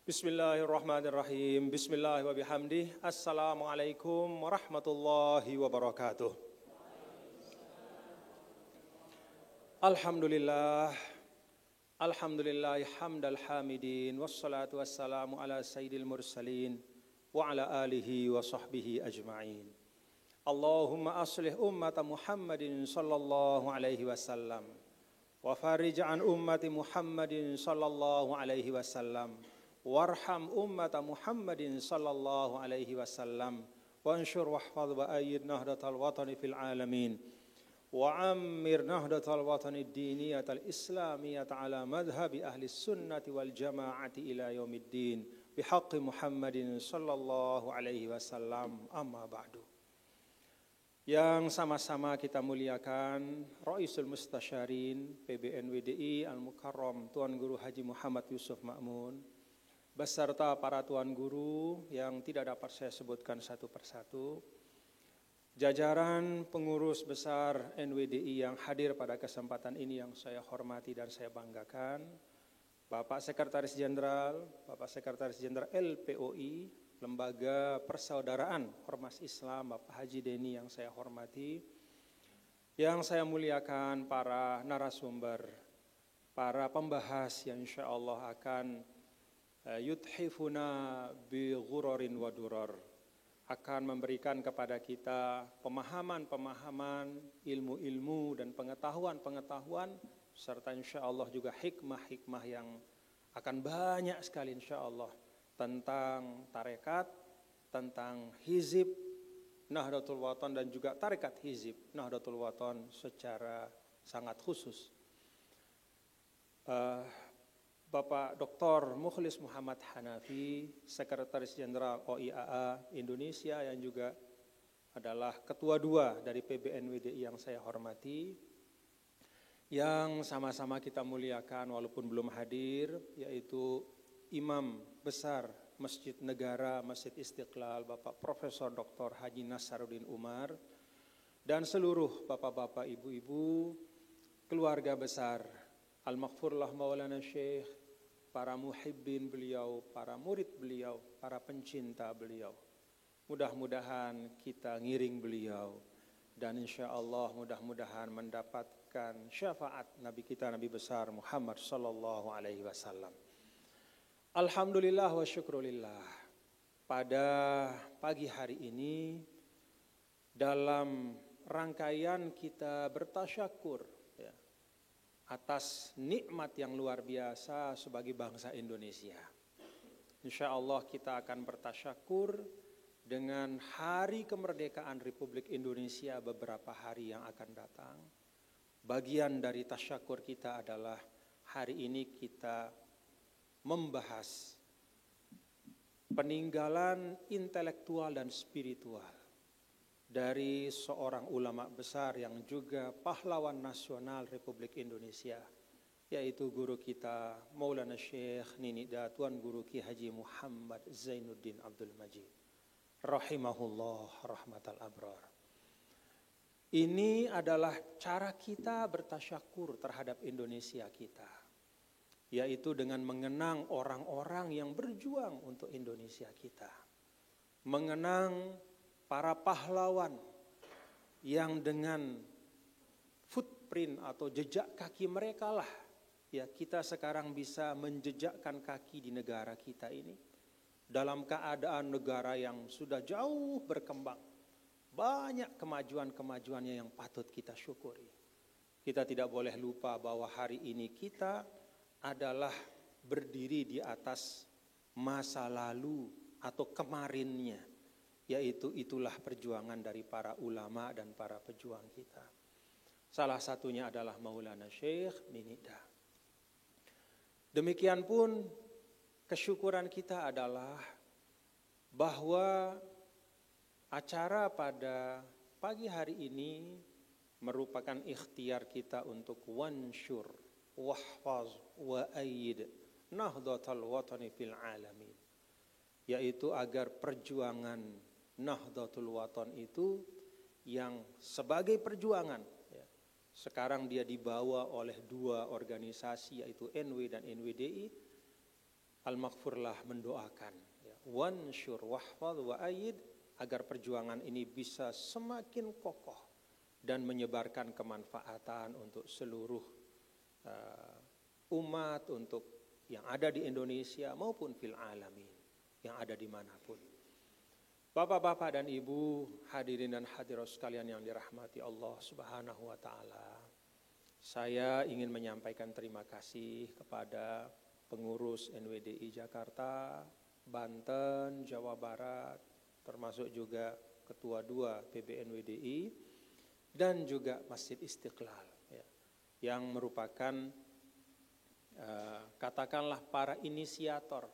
Bismillahirrahmanirrahim. Bismillah wa bihamdih. Assalamualaikum warahmatullahi wabarakatuh. Alhamdulillah. Alhamdulillah hamdal hamidin. Wassalatu wassalamu ala sayyidil mursalin wa ala alihi wa sahbihi ajma'in. Allahumma aslih ummata Muhammadin sallallahu alaihi wasallam wa farij an ummati Muhammadin sallallahu alaihi wasallam. Warham ummata Muhammadin sallallahu alaihi wasallam wa anshur wahfadh wa ayyid nahdatal watani fil alamin wa ammir nahdatal watani ad-diniyatal islamiyata ala madhhabi ahli sunnati wal jamaati ila yaumiddin bihaqqi Muhammadin sallallahu alaihi wasallam, amma ba'du. Yang sama-sama kita muliakan Raisul Mustasyarin PBNWDI Al-Mukarram Tuan Guru Haji Muhammad Yusuf Ma'mun, beserta para tuan guru yang tidak dapat saya sebutkan satu persatu, jajaran pengurus besar NWDI yang hadir pada kesempatan ini yang saya hormati dan saya banggakan, Bapak Sekretaris Jenderal, Bapak Sekretaris Jenderal LPOI, Lembaga Persaudaraan Ormas Islam, Bapak Haji Deni yang saya hormati, yang saya muliakan para narasumber, para pembahas yang insya Allah akan yudhifuna bi ghurorin wa duror, akan memberikan kepada kita pemahaman-pemahaman, ilmu-ilmu dan pengetahuan-pengetahuan, serta insya Allah juga hikmah-hikmah yang akan banyak sekali insya Allah tentang tarekat, tentang hizib Nahdlatul Wathon dan juga tarekat hizib Nahdlatul Wathon secara sangat khusus. Bapak Dr. Mukhlis Muhammad Hanafi, Sekretaris Jenderal OIAA Indonesia yang juga adalah Ketua 2 dari PBNWDI yang saya hormati, yang sama-sama kita muliakan walaupun belum hadir, yaitu Imam Besar Masjid Negara Masjid Istiqlal Bapak Profesor Dr. Haji Nasaruddin Umar, dan seluruh bapak-bapak, ibu-ibu, keluarga besar Al-Maghfurlah Maulana Syekh, para muhibbin beliau, para murid beliau, para pencinta beliau. Mudah-mudahan kita ngiring beliau dan insya Allah mudah-mudahan mendapatkan syafaat Nabi kita, Nabi besar Muhammad sallallahu alaihi wasallam. Alhamdulillah wa syukrulillah. Pada pagi hari ini dalam rangkaian kita bertasyakur atas nikmat yang luar biasa sebagai bangsa Indonesia. Insya Allah kita akan bertasyakur dengan hari kemerdekaan Republik Indonesia beberapa hari yang akan datang. Bagian dari tasyakur kita adalah hari ini kita membahas peninggalan intelektual dan spiritual dari seorang ulama besar yang juga pahlawan nasional Republik Indonesia, yaitu guru kita Maulana Syekh Ninida Tuan Guru Ki Haji Muhammad Zainuddin Abdul Majid rahimahullah rahmatal abrar. Ini adalah cara kita bertasyakur terhadap Indonesia kita, yaitu dengan mengenang orang-orang yang berjuang untuk Indonesia kita, mengenang para pahlawan yang dengan footprint atau jejak kaki mereka lah ya kita sekarang bisa menjejakkan kaki di negara kita ini dalam keadaan negara yang sudah jauh berkembang. Banyak kemajuan-kemajuannya yang patut kita syukuri. Kita tidak boleh lupa bahwa hari ini kita adalah berdiri di atas masa lalu atau kemarinnya, yaitu itulah perjuangan dari para ulama dan para pejuang kita. Salah satunya adalah Maulana Syekh Ninida. Demikian pun kesyukuran kita adalah bahwa acara pada pagi hari ini merupakan ikhtiar kita untuk wansyur, wahfaz, wa ayyid Nahdlatul Wathani fil alamin, yaitu agar perjuangan Nahdlatul Wathon itu yang sebagai perjuangan Sekarang dia dibawa oleh dua organisasi yaitu NW dan NWDI. Al-Maghfurlah mendoakan, ya, wansyur wahfadz wa ayyid, agar perjuangan ini bisa semakin kokoh dan menyebarkan kemanfaatan untuk seluruh umat, untuk yang ada di Indonesia maupun fil alamin, yang ada dimanapun. Bapak-bapak dan ibu, hadirin dan hadirat sekalian yang dirahmati Allah Subhanahu wa ta'ala, saya ingin menyampaikan terima kasih kepada pengurus NWDI Jakarta, Banten, Jawa Barat, termasuk juga Ketua 2 PBNWDI, dan juga Masjid Istiqlal, ya, yang merupakan katakanlah para inisiator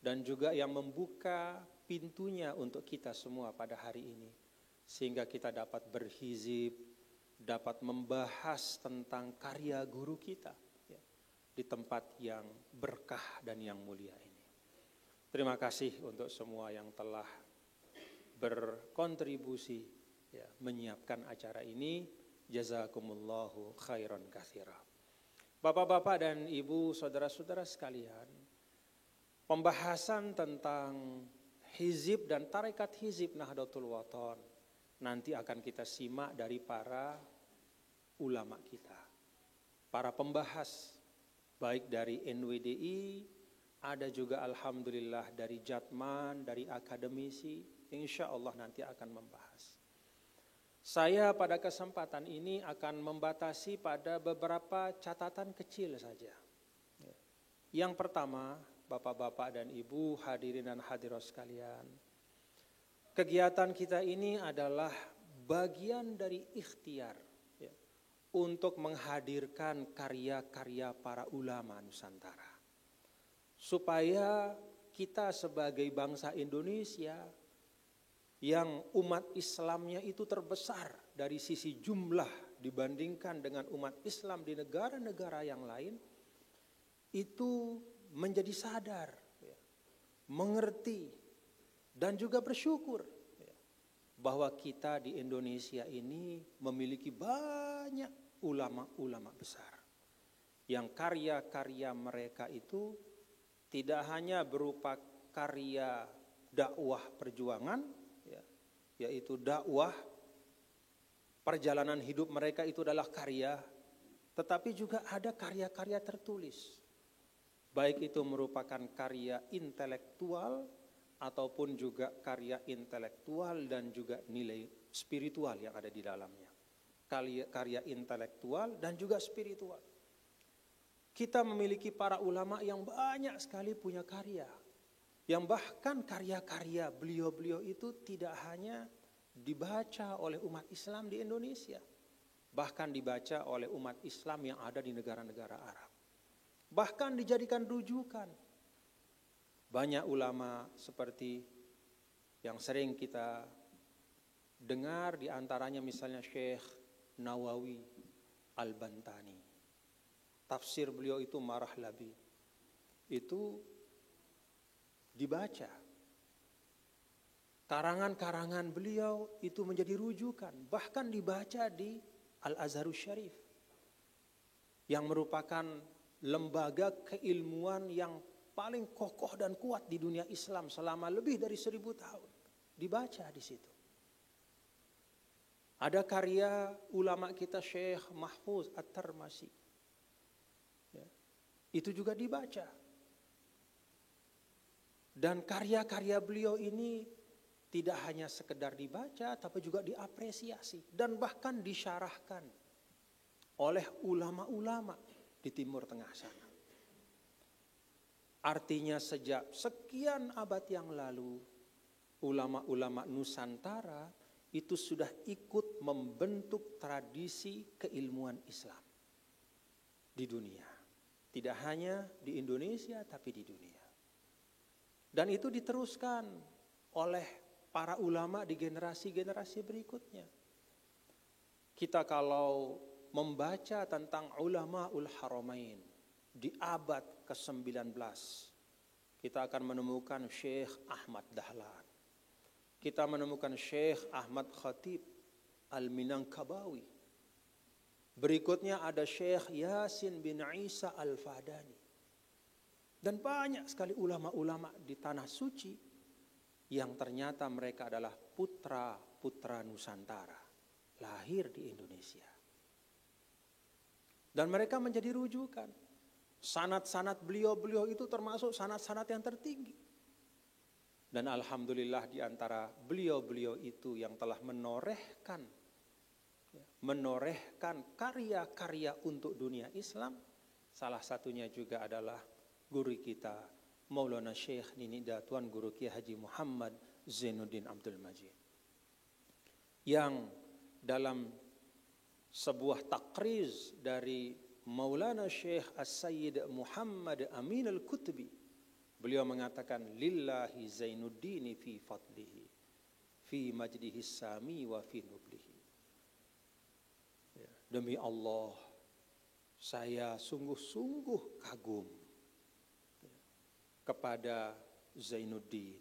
dan juga yang membuka pintunya untuk kita semua pada hari ini, sehingga kita dapat berhizib, dapat membahas tentang karya guru kita, ya, di tempat yang berkah dan yang mulia ini. Terima kasih untuk semua yang telah berkontribusi, ya, menyiapkan acara ini. Jazakumullahu khairan katsira. Bapak-bapak dan ibu, saudara-saudara sekalian, pembahasan tentang hizib dan tarekat hizib Nahdlatul Wathon nanti akan kita simak dari para ulama kita, para pembahas, baik dari NWDI, ada juga alhamdulillah dari Jatman, dari akademisi, insya Allah nanti akan membahas. Saya pada kesempatan ini akan membatasi pada beberapa catatan kecil saja. Yang pertama, bapak-bapak dan ibu, hadirin dan hadirat sekalian, kegiatan kita ini adalah bagian dari ikhtiar, ya, untuk menghadirkan karya-karya para ulama Nusantara, supaya kita sebagai bangsa Indonesia yang umat Islamnya itu terbesar dari sisi jumlah dibandingkan dengan umat Islam di negara-negara yang lain, itu menjadi sadar, ya, mengerti dan juga bersyukur, ya, bahwa kita di Indonesia ini memiliki banyak ulama-ulama besar yang karya-karya mereka itu tidak hanya berupa karya dakwah perjuangan, yaitu dakwah, perjalanan hidup mereka itu adalah karya, tetapi juga ada karya-karya tertulis, baik itu merupakan karya intelektual ataupun juga karya intelektual dan juga nilai spiritual yang ada di dalamnya. Karya intelektual dan juga spiritual. Kita memiliki para ulama yang banyak sekali punya karya, yang bahkan karya-karya beliau-beliau itu tidak hanya dibaca oleh umat Islam di Indonesia, bahkan dibaca oleh umat Islam yang ada di negara-negara Arab, bahkan dijadikan rujukan. Banyak ulama seperti yang sering kita dengar, di antaranya misalnya Syekh Nawawi Al-Bantani, tafsir beliau itu Marah Labi, itu dibaca. Karangan-karangan beliau itu menjadi rujukan, bahkan dibaca di Al-Azharus Syarif, yang merupakan lembaga keilmuan yang paling kokoh dan kuat di dunia Islam selama lebih dari 1000 tahun. Dibaca di situ. Ada karya ulama kita Syekh Mahfuz At-Tarmasi, ya, itu juga dibaca. Dan karya-karya beliau ini tidak hanya sekedar dibaca, tapi juga diapresiasi dan bahkan disyarahkan oleh ulama-ulama di Timur Tengah sana. Artinya sejak sekian abad yang lalu, ulama-ulama Nusantara itu sudah ikut membentuk tradisi keilmuan Islam di dunia. Tidak hanya di Indonesia, tapi di dunia. Dan itu diteruskan oleh para ulama di generasi-generasi berikutnya. Kita kalau membaca tentang ulamaul haramain di abad ke-19, kita akan menemukan Syekh Ahmad Dahlan. Kita menemukan Syekh Ahmad Khatib Al-Minangkabawi. Berikutnya ada Syekh Yasin bin Isa Al-Fadani. Dan banyak sekali ulama-ulama di tanah suci yang ternyata mereka adalah putra-putra Nusantara, lahir di Indonesia. Dan mereka menjadi rujukan. Sanad-sanad beliau-beliau itu termasuk sanad-sanad yang tertinggi. Dan alhamdulillah di antara beliau-beliau itu yang telah menorehkan karya-karya untuk dunia Islam, salah satunya juga adalah guru kita Maulana Syekh Ninida Tuan Guru Kiai Haji Muhammad Zainuddin Abdul Majid, yang dalam sebuah takriz dari Maulana Syekh As-Sayyid Muhammad Amin Al-Qutbi, beliau mengatakan lillahi Zainuddin fi fadlihi fi majdihi sami wa fi nublihi. Demi Allah, saya sungguh-sungguh kagum kepada Zainuddin,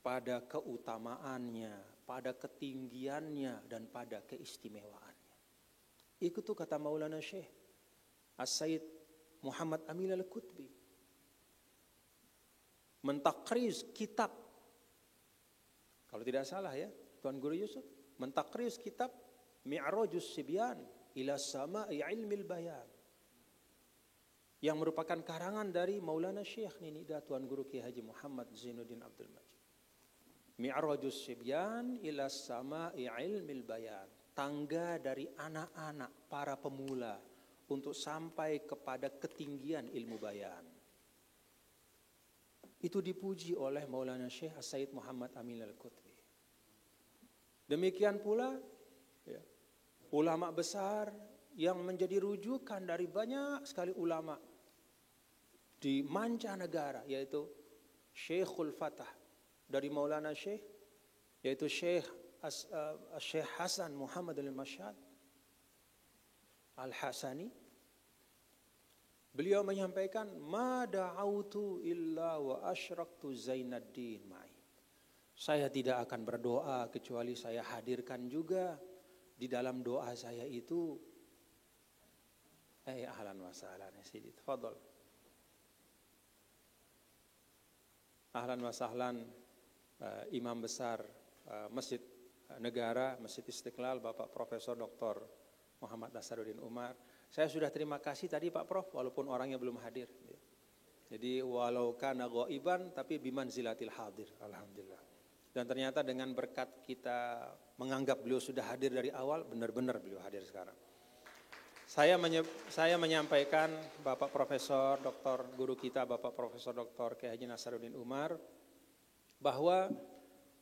pada keutamaannya, pada ketinggiannya, dan pada keistimewaannya. Itu kata Maulana Syekh As-Sayyid Muhammad Amin Al-Qutbi, mentakriz kitab, kalau tidak salah ya Tuan Guru Yusuf, mentakriz kitab Mi'rajus Sibyan ila Sama'i Ilmil Bayan, yang merupakan karangan dari Maulana Syekh Ninida Tuan Guru Kiai Haji Muhammad Zainuddin Abdul Majid. Mi'rajus Sibyan ila Sama'i Ilmil Bayan, tangga dari anak-anak para pemula untuk sampai kepada ketinggian ilmu bayan. Itu dipuji oleh Maulana Syekh As-Sayyid Muhammad Amin Al-Qutbi. Demikian pula ulama besar yang menjadi rujukan dari banyak sekali ulama di mancanegara, yaitu Syekhul Fatah dari Maulana Syekh, yaitu Syekh Hasan Muhammad Al-Mashhad Al-Hasani. Beliau menyampaikan, ma da'autu illa wa asyraktu Zainuddin ma'i. Saya tidak akan berdoa kecuali saya hadirkan juga di dalam doa saya itu. Ahlan wa sahlan ya Sidi, tafadhal. Ahlan wa sahlan Imam Besar Masjid Negara, Masjid Istiqlal, Bapak Profesor Dr. Muhammad Nasaruddin Umar. Saya sudah terima kasih tadi Pak Prof, walaupun orangnya belum hadir. Jadi walau kana ghaiban tapi bimanzilatil hadir, alhamdulillah. Dan ternyata dengan berkat kita menganggap beliau sudah hadir dari awal, benar-benar beliau hadir sekarang. Saya menyampaikan Bapak Profesor Dr. Guru kita Bapak Profesor Dr. Kiai Haji Nasaruddin Umar, bahwa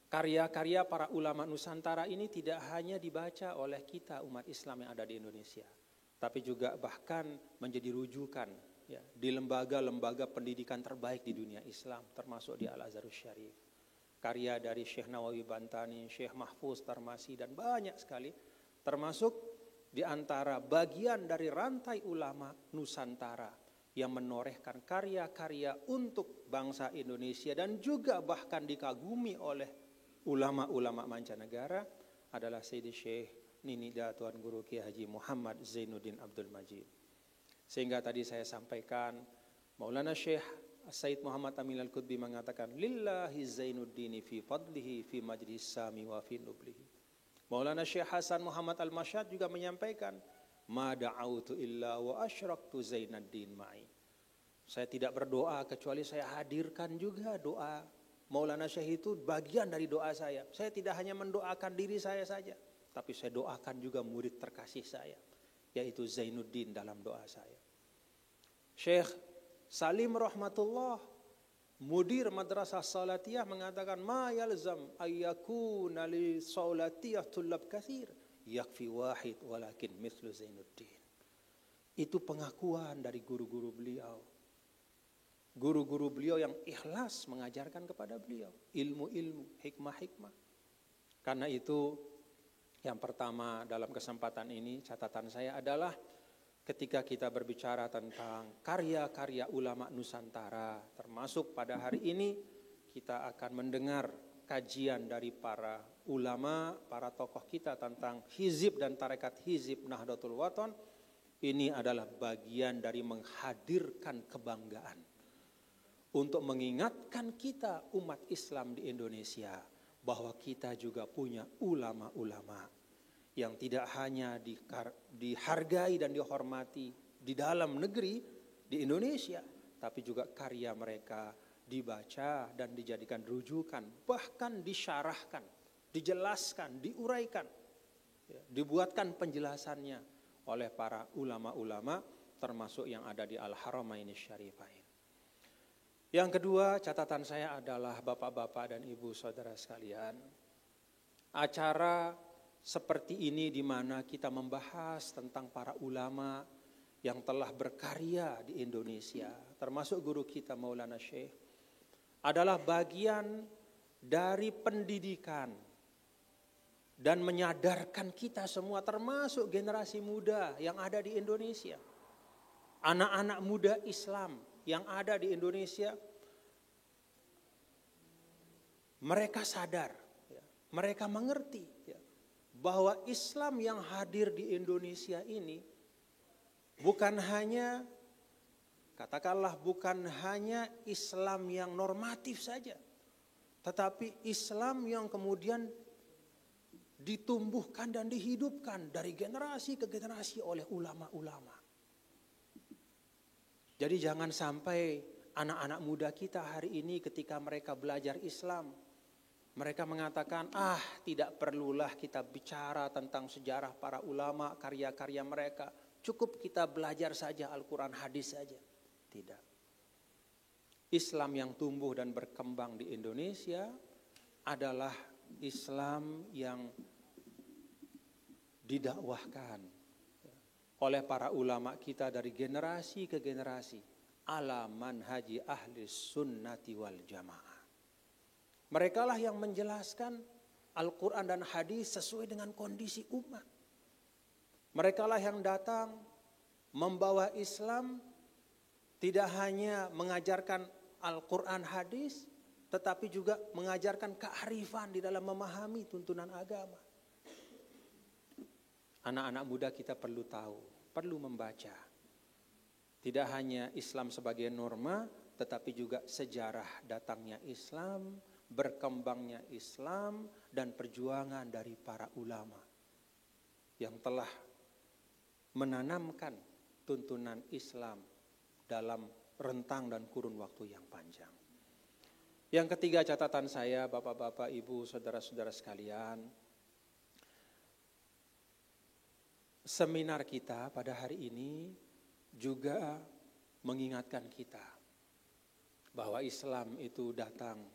karya-karya para ulama Nusantara ini tidak hanya dibaca oleh kita umat Islam yang ada di Indonesia, tapi juga bahkan menjadi rujukan ya, di lembaga-lembaga pendidikan terbaik di dunia Islam, termasuk di Al-Azharus Syarif. Karya dari Syekh Nawawi Bantani, Syekh Mahfuz Tarmasi, dan banyak sekali, termasuk di antara bagian dari rantai ulama Nusantara yang menorehkan karya-karya untuk bangsa Indonesia dan juga bahkan dikagumi oleh ulama-ulama mancanegara adalah Sayyidi Syekh Ninida Tuan Guru Kiai Haji Muhammad Zainuddin Abdul Majid. Sehingga tadi saya sampaikan Maulana Syekh Sayyid Muhammad Amin Al-Qutbi mengatakan lillahi Zainuddin fi fadlihi fi majlis sami wa fi nublihi. Maulana Syekh Hasan Muhammad Al-Mashhad juga menyampaikan ma da'autu illa wa asyraktu Zainuddin ma'i. Saya tidak berdoa kecuali saya hadirkan juga doa Maulana Syekh itu bagian dari doa saya. Saya tidak hanya mendoakan diri saya saja, tapi saya doakan juga murid terkasih saya, yaitu Zainuddin dalam doa saya. Syekh Salim rahmatullah, mudir madrasah salatiyah, mengatakan ma yalzam ayyakuna li salatiyah tullab katsir yakfi wahid walakin mithlu Zainuddin. Itu pengakuan dari guru-guru beliau. Guru-guru beliau yang ikhlas mengajarkan kepada beliau ilmu-ilmu, hikmah-hikmah. Karena itu yang pertama dalam kesempatan ini catatan saya adalah ketika kita berbicara tentang karya-karya ulama Nusantara, termasuk pada hari ini kita akan mendengar kajian dari para ulama, para tokoh kita tentang hizib dan tarekat hizib Nahdlatul Wathon, ini adalah bagian dari menghadirkan kebanggaan untuk mengingatkan kita umat Islam di Indonesia bahwa kita juga punya ulama-ulama yang tidak hanya dihargai dan dihormati di dalam negeri di Indonesia, tapi juga karya mereka dibaca dan dijadikan rujukan, bahkan disyarahkan, dijelaskan, diuraikan, dibuatkan penjelasannya oleh para ulama-ulama termasuk yang ada di Al-Haramaini Syarifain. Yang kedua, catatan saya adalah bapak-bapak dan ibu saudara sekalian, acara seperti ini di mana kita membahas tentang para ulama yang telah berkarya di Indonesia, termasuk guru kita Maulana Syekh, adalah bagian dari pendidikan dan menyadarkan kita semua, termasuk generasi muda yang ada di Indonesia, anak-anak muda Islam yang ada di Indonesia. Mereka sadar, mereka mengerti bahwa Islam yang hadir di Indonesia ini bukan hanya, katakanlah bukan hanya Islam yang normatif saja, tetapi Islam yang kemudian ditumbuhkan dan dihidupkan dari generasi ke generasi oleh ulama-ulama. Jadi jangan sampai anak-anak muda kita hari ini ketika mereka belajar Islam, mereka mengatakan, tidak perlulah kita bicara tentang sejarah para ulama, karya-karya mereka. Cukup kita belajar saja Al-Quran, hadis saja. Tidak. Islam yang tumbuh dan berkembang di Indonesia adalah Islam yang didakwahkan oleh para ulama kita dari generasi ke generasi ala manhaji ahli sunnati wal jamaah. Mereka lah yang menjelaskan Al-Quran dan hadis sesuai dengan kondisi umat. Mereka lah yang datang membawa Islam, tidak hanya mengajarkan Al-Quran hadis, tetapi juga mengajarkan kearifan di dalam memahami tuntunan agama. Anak-anak muda kita perlu tahu, perlu membaca. Tidak hanya Islam sebagai norma, tetapi juga sejarah datangnya Islam, berkembangnya Islam, dan perjuangan dari para ulama yang telah menanamkan tuntunan Islam dalam rentang dan kurun waktu yang panjang. Yang ketiga catatan saya, bapak-bapak, ibu, saudara-saudara sekalian, seminar kita pada hari ini juga mengingatkan kita bahwa Islam itu datang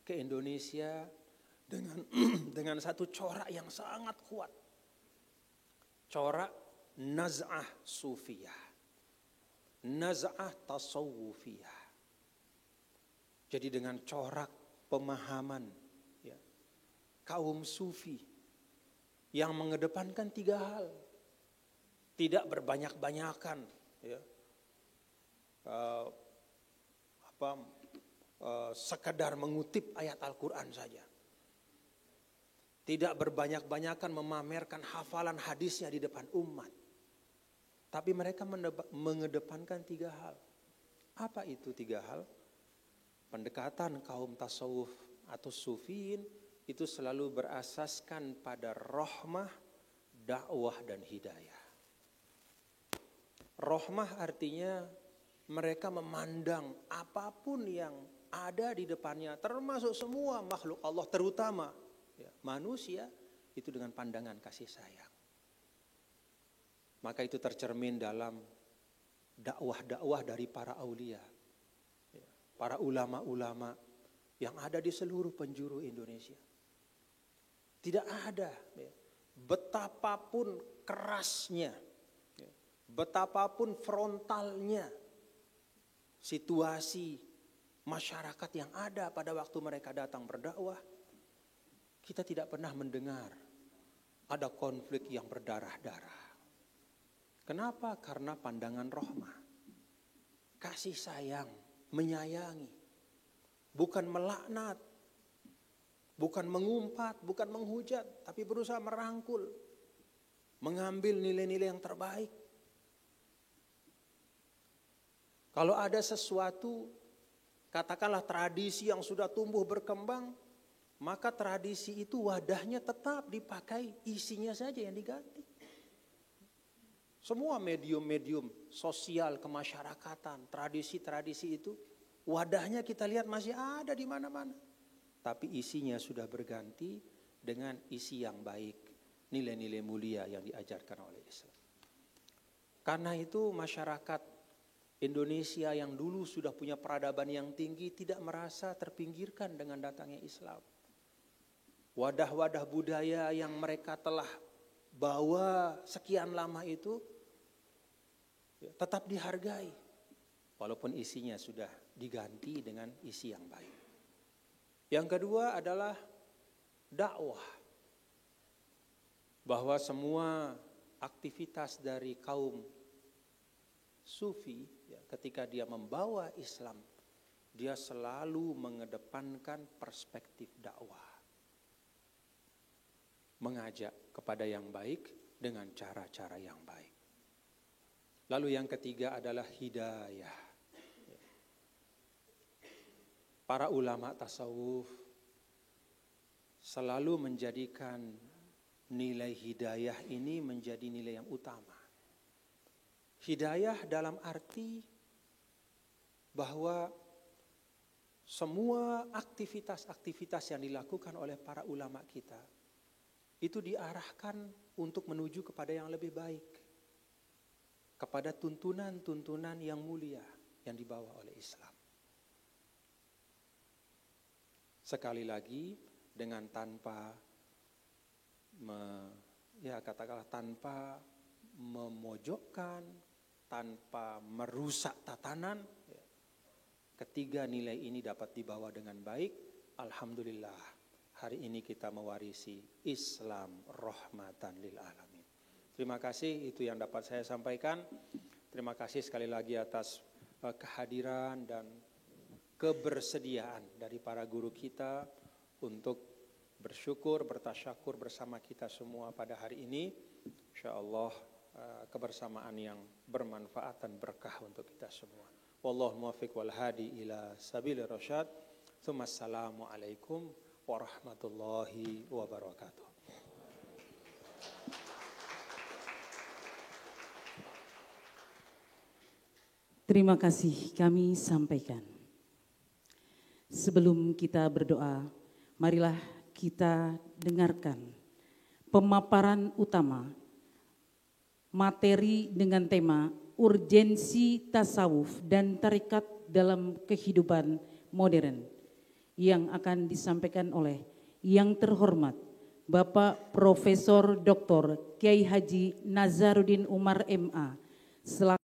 ke Indonesia dengan satu corak yang sangat kuat. Corak naz'ah sufiyah, naz'ah tasawufiyah. Jadi dengan corak pemahaman kaum sufi yang mengedepankan 3 hal. Tidak berbanyak-banyakan, sekedar mengutip ayat Al-Quran saja. Tidak berbanyak-banyakan memamerkan hafalan hadisnya di depan umat. Tapi mereka mengedepankan 3 hal. Apa itu 3 hal? Pendekatan kaum tasawuf atau sufiin itu selalu berasaskan pada rahmah, dakwah, dan hidayah. Rahmah artinya mereka memandang apapun yang ada di depannya, termasuk semua makhluk Allah, terutama manusia, itu dengan pandangan kasih sayang. Maka itu tercermin dalam dakwah-dakwah dari para aulia, para ulama-ulama yang ada di seluruh penjuru Indonesia. Tidak ada betapapun kerasnya, betapapun frontalnya situasi masyarakat yang ada pada waktu mereka datang berdakwah, kita tidak pernah mendengar ada konflik yang berdarah-darah. Kenapa? Karena pandangan rahmah, kasih sayang, menyayangi, bukan melaknat, bukan mengumpat, bukan menghujat, tapi berusaha merangkul, mengambil nilai-nilai yang terbaik. Kalau ada sesuatu, katakanlah tradisi yang sudah tumbuh berkembang, maka tradisi itu wadahnya tetap dipakai, isinya saja yang diganti. Semua medium-medium sosial kemasyarakatan, tradisi-tradisi itu, wadahnya kita lihat masih ada di mana-mana. Tapi isinya sudah berganti dengan isi yang baik, nilai-nilai mulia yang diajarkan oleh Islam. Karena itu masyarakat Indonesia yang dulu sudah punya peradaban yang tinggi tidak merasa terpinggirkan dengan datangnya Islam. Wadah-wadah budaya yang mereka telah bawa sekian lama itu tetap dihargai. Walaupun isinya sudah diganti dengan isi yang baik. Yang kedua adalah dakwah. Bahwa semua aktivitas dari kaum Sufi, ketika dia membawa Islam, dia selalu mengedepankan perspektif dakwah. Mengajak kepada yang baik dengan cara-cara yang baik. Lalu yang ketiga adalah hidayah. Para ulama tasawuf selalu menjadikan nilai hidayah ini menjadi nilai yang utama. Hidayah dalam arti bahwa semua aktivitas-aktivitas yang dilakukan oleh para ulama kita itu diarahkan untuk menuju kepada yang lebih baik, kepada tuntunan-tuntunan yang mulia yang dibawa oleh Islam. Sekali lagi dengan tanpa tanpa memojokkan, tanpa merusak tatanan, ketiga nilai ini dapat dibawa dengan baik. Alhamdulillah, hari ini kita mewarisi Islam rahmatan lil alamin. Terima kasih, itu yang dapat saya sampaikan. Terima kasih sekali lagi atas kehadiran dan kebersediaan dari para guru kita untuk bersyukur, bertasyakur bersama kita semua pada hari ini. Insyaallah kebersamaan yang bermanfaat dan berkah untuk kita semua. Wallahu muwaffiq wal hadi ila sabilir rasyad. Assalamu alaikum warahmatullahi wabarakatuh. Terima kasih kami sampaikan. Sebelum kita berdoa, marilah kita dengarkan pemaparan utama materi dengan tema urgensi tasawuf dan tarekat dalam kehidupan modern yang akan disampaikan oleh yang terhormat Bapak Profesor Dr. Kiai Haji Nazaruddin Umar MA selaku